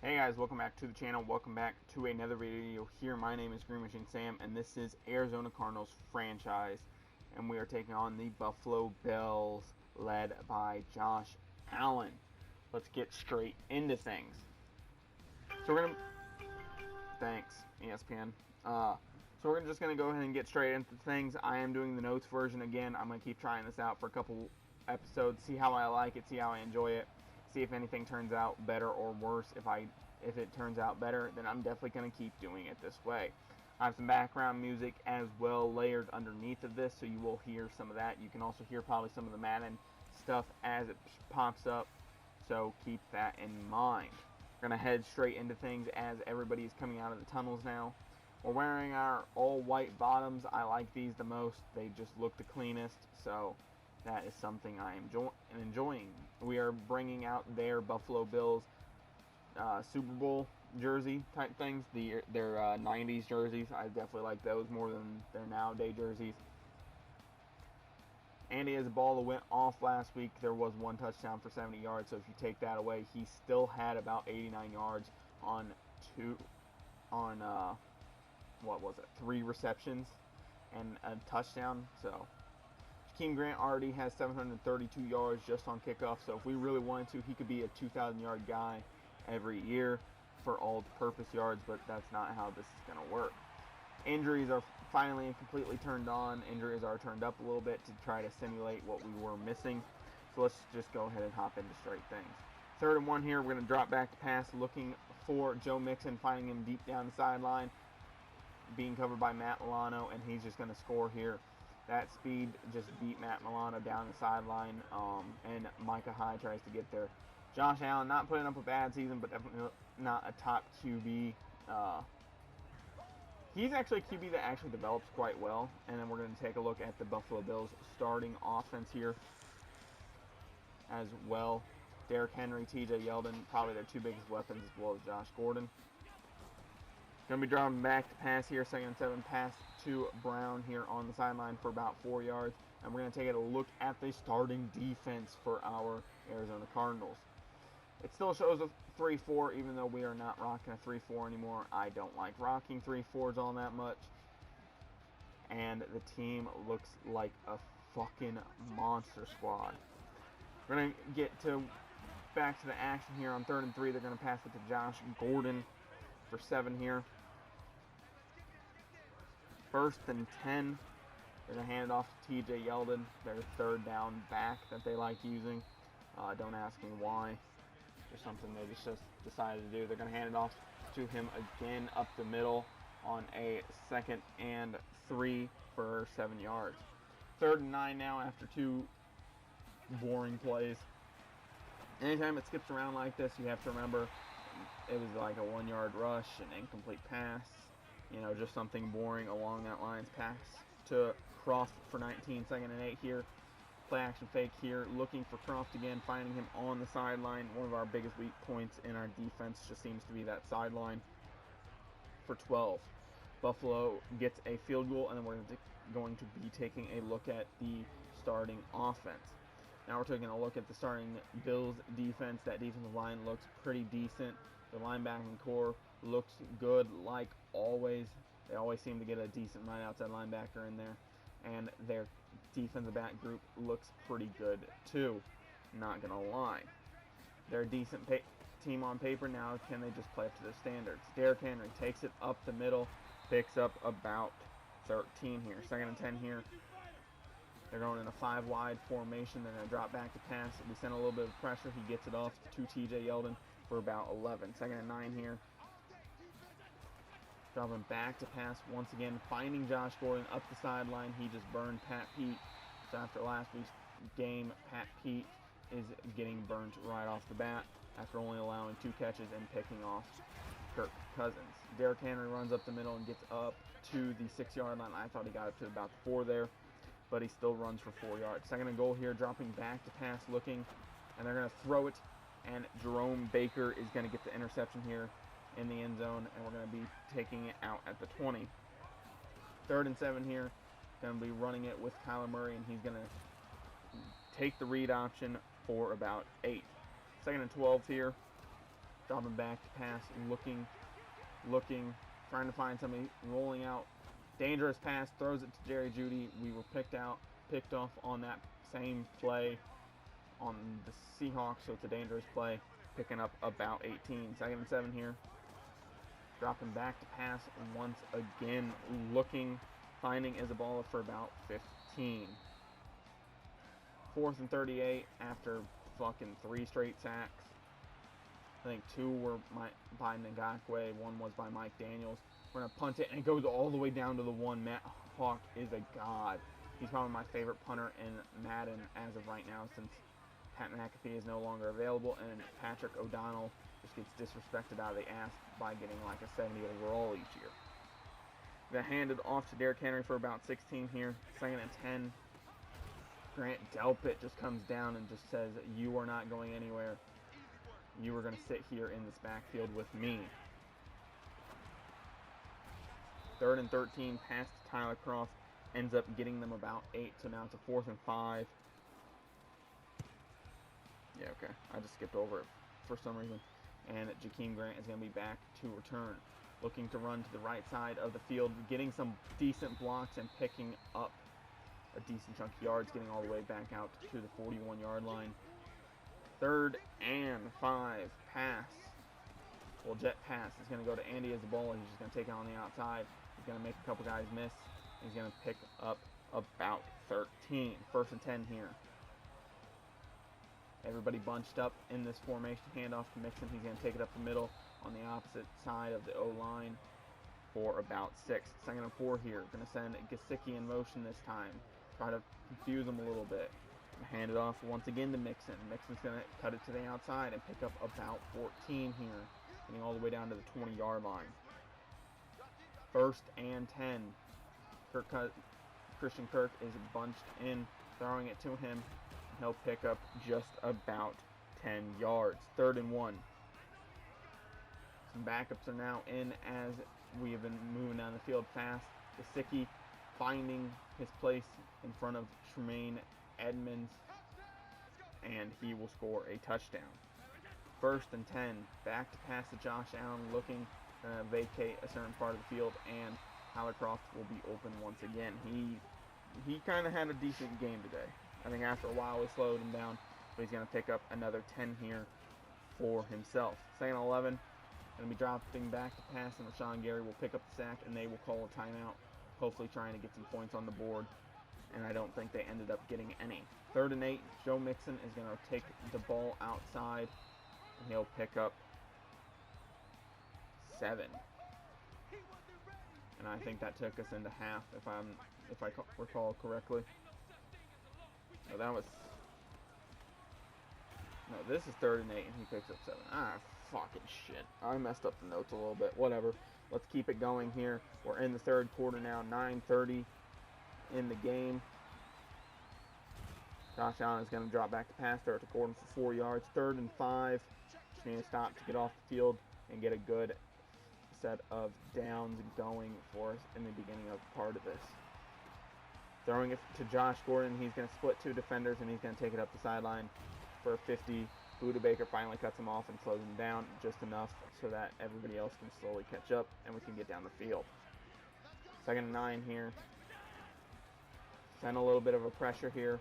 Hey guys, welcome back to the channel. Welcome back to another video here. My name is Green Machine Sam, and this is Arizona Cardinals franchise. And we are taking on the Buffalo Bills, led by Josh Allen. Let's get straight into things. So we're gonna, thanks ESPN. So we're just gonna go ahead and get straight into things. I am doing the notes version again. I'm gonna keep trying this out for a couple episodes, see how I like it, see how I enjoy it. See if anything turns out better or worse. If it turns out better, then I'm definitely going to keep doing it this way. I have some background music as well layered underneath of this, so you will hear some of that. You can also hear probably some of the Madden stuff as it pops up, so keep that in mind. We're going to head straight into things as everybody is coming out of the tunnels now. We're wearing our all-white bottoms. I like these the most. They just look the cleanest, so that is something I am enjoying. We are bringing out their Buffalo Bills Super Bowl jersey type things. Their 90s jerseys. I definitely like those more than their nowadays jerseys. Andy Isabella went off last week. There was one touchdown for 70 yards, so if you take that away, he still had about 89 yards on 3 receptions and a touchdown. So Keem Grant already has 732 yards just on kickoff, so if we really wanted to, he could be a 2,000-yard guy every year for all-purpose yards, but that's not how this is going to work. Injuries are finally and completely turned on. Injuries are turned up a little bit to try to simulate what we were missing, so let's just go ahead and hop into straight things. 3rd and 1 here. We're going to drop back to pass, looking for Joe Mixon, finding him deep down the sideline, being covered by Matt Milano, and he's just going to score here. That speed just beat Matt Milano down the sideline, and Micah Hyde tries to get there. Josh Allen not putting up a bad season, but definitely not a top QB. He's actually a QB that actually develops quite well. And then we're going to take a look at the Buffalo Bills starting offense here as well. Derrick Henry, TJ Yeldon, probably their 2 biggest weapons, as well as Josh Gordon. Going to be dropping back to pass here, 2nd and 7, pass to Brown here on the sideline for about 4 yards. And we're going to take a look at the starting defense for our Arizona Cardinals. It still shows a 3-4, even though we are not rocking a 3-4 anymore. I don't like rocking 3-4s all that much. And the team looks like a fucking monster squad. We're going to get back to the action here on 3rd and 3. They're going to pass it to Josh Gordon for 7 here. 1st and 10. They're going to hand it off to TJ Yeldon, their 3rd down back that they like using. Don't ask me why. Just something they just decided to do. They're going to hand it off to him again up the middle on a 2nd and 3 for 7 yards. 3rd and 9 now after 2 boring plays. Anytime it skips around like this, you have to remember it was like a 1-yard rush, an incomplete pass, just something boring along that line's pass to Croft for 19, 2nd and 8 here. Play action fake here, looking for Croft again, finding him on the sideline. One of our biggest weak points in our defense just seems to be that sideline for 12. Buffalo gets a field goal, and then we're going to be taking a look at the starting offense. Now we're taking a look at the starting Bills defense. That defensive line looks pretty decent. The linebacking core looks good like always. They always seem to get a decent right outside linebacker in there. And their defensive back group looks pretty good too, not gonna lie. They're a decent team on paper. Now can they just play up to their standards? Derrick Henry takes it up the middle, picks up about 13 here. 2nd and 10 here. They're going in a 5-wide formation. They're going to drop back to pass. We send a little bit of pressure. He gets it off to TJ Yeldon for about 11. 2nd and 9 here. Dropping back to pass once again, finding Josh Gordon up the sideline. He just burned Pat Pete. So after last week's game, Pat Pete is getting burnt right off the bat after only allowing 2 catches and picking off Kirk Cousins. Derrick Henry runs up the middle and gets up to the 6-yard line. I thought he got up to about 4 there, but he still runs for 4 yards. 2nd and goal here, dropping back to pass, looking, and they're going to throw it, and Jerome Baker is going to get the interception here in the end zone, and we're going to be taking it out at the 20. 3rd and 7 here, going to be running it with Kyler Murray, and he's going to take the read option for about 8. 2nd and 12 here. dropping back to pass, looking, trying to find somebody, rolling out. Dangerous pass, throws it to Jerry Jeudy. We were picked off on that same play on the Seahawks, so it's a dangerous play. Picking up about 18. 2nd and 7 here. Dropping back to pass once again, looking, finding Isabella for about 15. 4th and 38 after fucking 3 straight sacks. I think 2 were by Ngakwe, 1 was by Mike Daniels. We're going to punt it, and it goes all the way down to the 1. Matt Hawk is a god. He's probably my favorite punter in Madden as of right now, since Pat McAfee is no longer available, and Patrick O'Donnell just gets disrespected out of the ass by getting like a 70 overall each year. Got handed off to Derrick Henry for about 16 here. 2nd and 10. Grant Delpit just comes down and just says, "You are not going anywhere. You are going to sit here in this backfield with me." 3rd and 13, pass to Tyler Croft, ends up getting them about 8, so now it's a 4th and 5. Yeah, okay, I just skipped over it for some reason. And Jakeem Grant is going to be back to return. Looking to run to the right side of the field, getting some decent blocks and picking up a decent chunk of yards, getting all the way back out to the 41-yard line. 3rd and 5, pass. Well, jet pass is going to go to Andy Isabella. He's just going to take it on the outside. He's going to make a couple guys miss. He's going to pick up about 13. 1st and 10 here. Everybody bunched up in this formation. Handoff to Mixon. He's going to take it up the middle on the opposite side of the O-line for about 6. 2nd and 4 here. Going to send Gesicki in motion this time. Try to confuse him a little bit. Hand it off once again to Mixon. Mixon's going to cut it to the outside and pick up about 14 here. Getting all the way down to the 20-yard line. 1st and 10. Christian Kirk is bunched in, throwing it to him. He'll pick up just about 10 yards. 3rd and 1. Some backups are now in as we have been moving down the field fast. Gesicki finding his place in front of Tremaine Edmonds, and he will score a touchdown. 1st and 10. Back to pass to Josh Allen, looking to vacate a certain part of the field, and Tyler Croft will be open once again. He kind of had a decent game today. I think after a while we slowed him down, but he's going to pick up another 10 here for himself. 2nd and 11, going to be dropping back to pass, and Rashawn Gary will pick up the sack, and they will call a timeout, hopefully trying to get some points on the board, and I don't think they ended up getting any. 3rd and 8, Joe Mixon is going to take the ball outside, and he'll pick up 7. And I think that took us into half, if I recall correctly. No, this is 3rd and 8, and he picks up 7. Ah, fucking shit. I messed up the notes a little bit. Whatever. Let's keep it going here. We're in the 3rd quarter now. 9:30 in the game. Josh Allen is going to drop back to pass there to Gordon for 4 yards. 3rd and 5. Just need to stop to get off the field and get a good set of downs going for us in the beginning of part of this. Throwing it to Josh Gordon. He's going to split 2 defenders, and he's going to take it up the sideline for a 50. Buda Baker finally cuts him off and slows him down just enough so that everybody else can slowly catch up and we can get down the field. 2nd and 9 here. Send a little bit of a pressure here,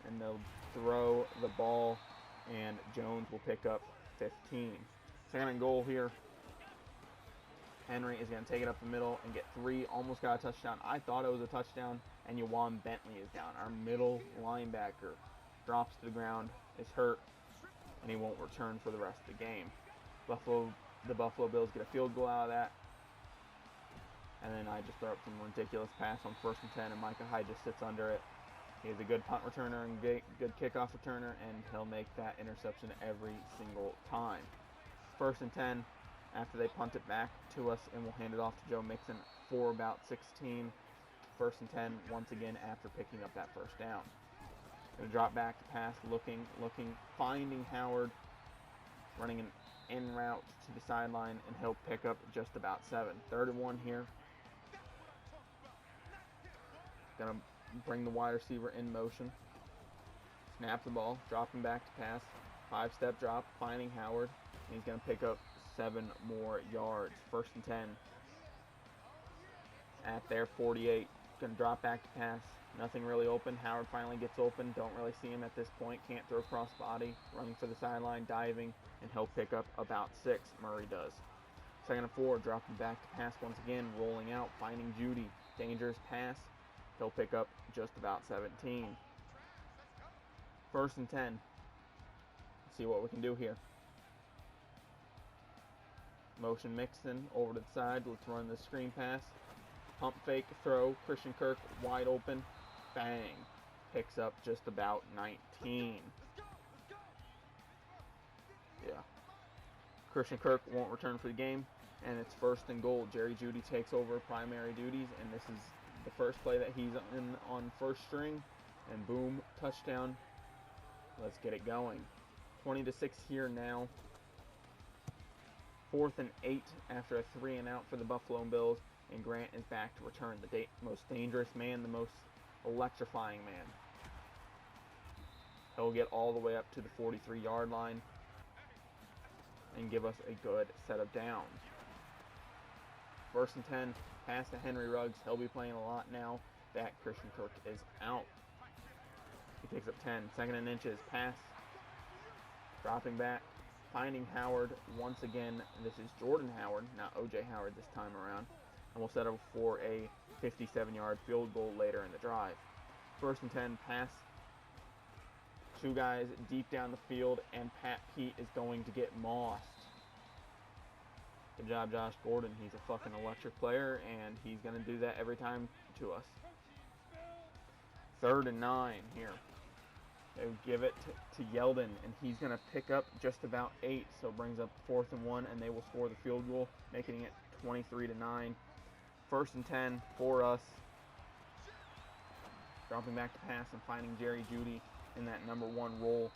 and they'll throw the ball, and Jones will pick up 15. 2nd and goal here. Henry is going to take it up the middle and get 3. Almost got a touchdown. I thought it was a touchdown, and Yawan Bentley is down. Our middle linebacker drops to the ground, is hurt, and he won't return for the rest of the game. The Buffalo Bills get a field goal out of that, and then I just throw up some ridiculous pass on 1st and 10, and Micah Hyde just sits under it. He's a good punt returner and good kickoff returner, and he'll make that interception every single time. 1st and 10. After they punt it back to us, and we'll hand it off to Joe Mixon for about 16. 1st and 10 once again after picking up that 1st down. Going to drop back to pass, looking, finding Howard, running an in route to the sideline, and he'll pick up just about 7. 3rd and 1 here. Going to bring the wide receiver in motion. Snap the ball, dropping back to pass. 5-step drop, finding Howard. He's going to pick up 7 more yards. 1st and 10. At their 48. Going to drop back to pass. Nothing really open. Howard finally gets open. Don't really see him at this point. Can't throw cross body. Running for the sideline, diving, and he'll pick up about 6. Murray does. 2nd and 4. Dropping back to pass once again. Rolling out. Finding Judy. Dangerous pass. He'll pick up just about 17. 1st and 10. Let's see what we can do here. Motion Mixon over to the side. Let's run the screen pass. Pump fake, throw. Christian Kirk wide open. Bang. Picks up just about 19. Yeah. Christian Kirk won't return for the game. And it's 1st and goal. Jerry Jeudy takes over primary duties. And this is the first play that he's in on first string. And boom, touchdown. Let's get it going. 20-6 here now. 4th and 8 after a 3 and out for the Buffalo Bills. And Grant is back to return. The most dangerous man, the most electrifying man. He'll get all the way up to the 43-yard line and give us a good set of downs. 1st and 10, pass to Henry Ruggs. He'll be playing a lot now that Christian Kirk is out. He picks up 10. 2nd and inches, pass. Dropping back, finding Howard once again. This is Jordan Howard, not O.J. Howard this time around. And we'll set up for a 57-yard field goal later in the drive. 1st and 10, pass. 2 guys deep down the field, and Pat Pete is going to get mossed. Good job, Josh Gordon. He's a fucking electric player, and he's going to do that every time to us. 3rd and 9 here. They give it to Yeldon, and he's going to pick up just about 8, so it brings up 4th and 1, and they will score the field goal, making it 23-9. 1st and 10 for us. Dropping back to pass and finding Jerry Jeudy in that number 1 role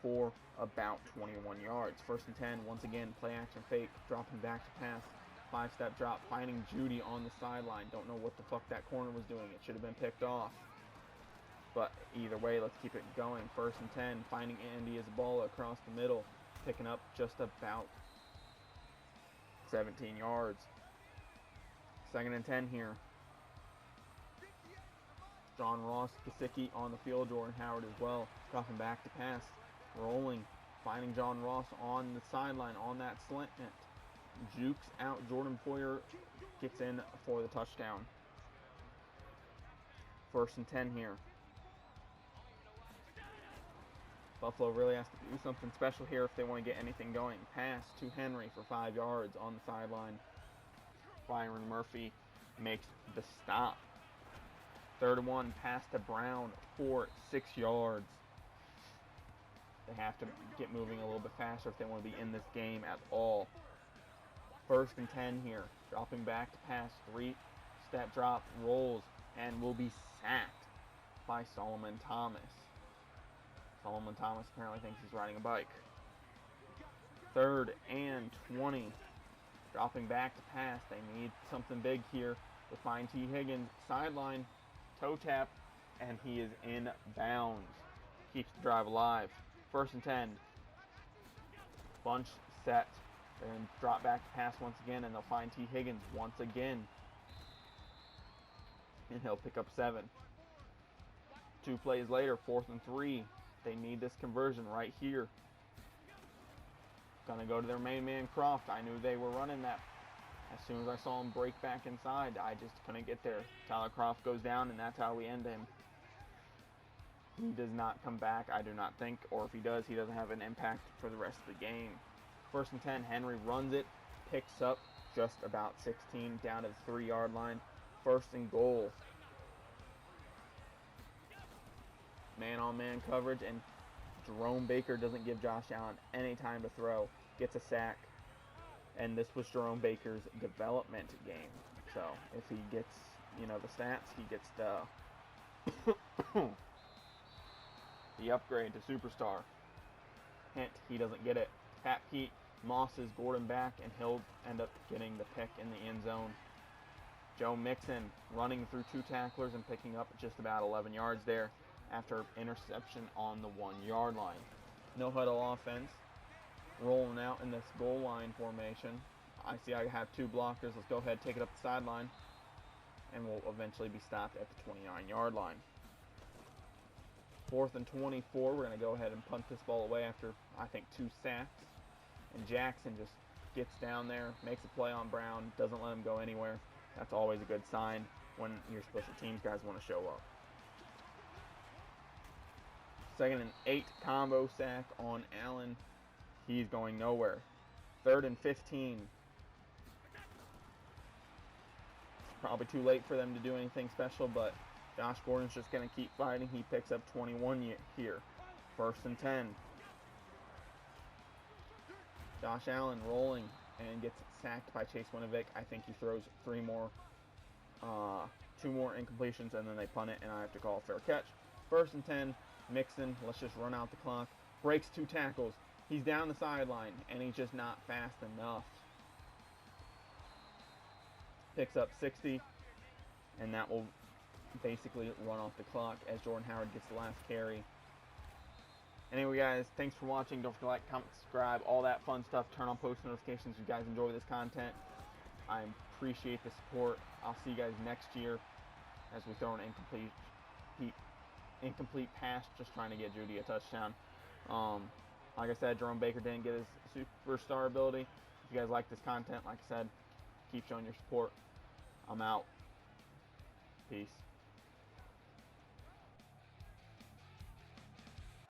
for about 21 yards. 1st and 10, once again, play action fake, dropping back to pass, 5-step drop, finding Jeudy on the sideline. Don't know what the fuck that corner was doing. It should have been picked off. But either way, let's keep it going. 1st and 10, finding Andy Isabella across the middle, picking up just about 17 yards. 2nd and 10 here. John Ross, Gesicki on the field, Jordan Howard as well. Dropping back to pass, rolling, finding John Ross on the sideline on that slant. Jukes out, Jordan Poyer gets in for the touchdown. 1st and 10 here. Buffalo really has to do something special here if they want to get anything going. Pass to Henry for 5 yards on the sideline. Byron Murphy makes the stop. 3rd and 1, pass to Brown for 6 yards. They have to get moving a little bit faster if they want to be in this game at all. 1st and 10 here. Dropping back to pass. 3-step drop, rolls, and will be sacked by Solomon Thomas. Solomon Thomas apparently thinks he's riding a bike. 3rd and 20. Dropping back to pass. They need something big here. They find T. Higgins. Sideline. Toe tap. And he is in bounds. Keeps the drive alive. 1st and 10. Bunch set. They're going to drop back to pass once again. And they'll find T. Higgins once again. And he'll pick up 7. 2 plays later. 4th and 3. They need this conversion right here. Gonna go to their main man, Croft. I knew they were running that. As soon as I saw him break back inside, I just couldn't get there. Tyler Croft goes down, and that's how we end him. He does not come back, I do not think. Or if he does, he doesn't have an impact for the rest of the game. 1st and 10, Henry runs it. Picks up just about 16 down to the 3-yard line. 1st and goal. Man-on-man coverage, and Jerome Baker doesn't give Josh Allen any time to throw. Gets a sack. And this was Jerome Baker's development game. So, if he gets, the stats, he gets the the upgrade to superstar. Hint, he doesn't get it. Pat Pete mosses Gordon back, and he'll end up getting the pick in the end zone. Joe Mixon running through 2 tacklers and picking up just about 11 yards there after interception on the 1-yard line. No huddle offense. rolling out in this goal line formation. I see I have 2 blockers. Let's go ahead, take it up the sideline, and we'll eventually be stopped at the 29-yard line. 4th and 24. We're going to go ahead and punt this ball away after, I think, 2 sacks. And Jackson just gets down there, makes a play on Brown, doesn't let him go anywhere. That's always a good sign when your special teams guys want to show up. 2nd and 8 combo sack on Allen. He's going nowhere. 3rd and 15. It's probably too late for them to do anything special, but Josh Gordon's just going to keep fighting. He picks up 21 here. 1st and 10. Josh Allen rolling and gets sacked by Chase Winovich. I think he throws 2 more incompletions, and then they punt it, and I have to call a fair catch. 1st and 10. Mixon, let's just run out the clock. Breaks 2 tackles. He's down the sideline, and he's just not fast enough. Picks up 60, and that will basically run off the clock as Jordan Howard gets the last carry. Anyway, guys, thanks for watching. Don't forget to like, comment, subscribe, all that fun stuff. Turn on post notifications if you guys enjoy this content. I appreciate the support. I'll see you guys next year as we throw an incomplete pass, just trying to get Judy a touchdown. Like I said, Jerome Baker didn't get his superstar ability. If you guys like this content, like I said, keep showing your support. I'm out. Peace.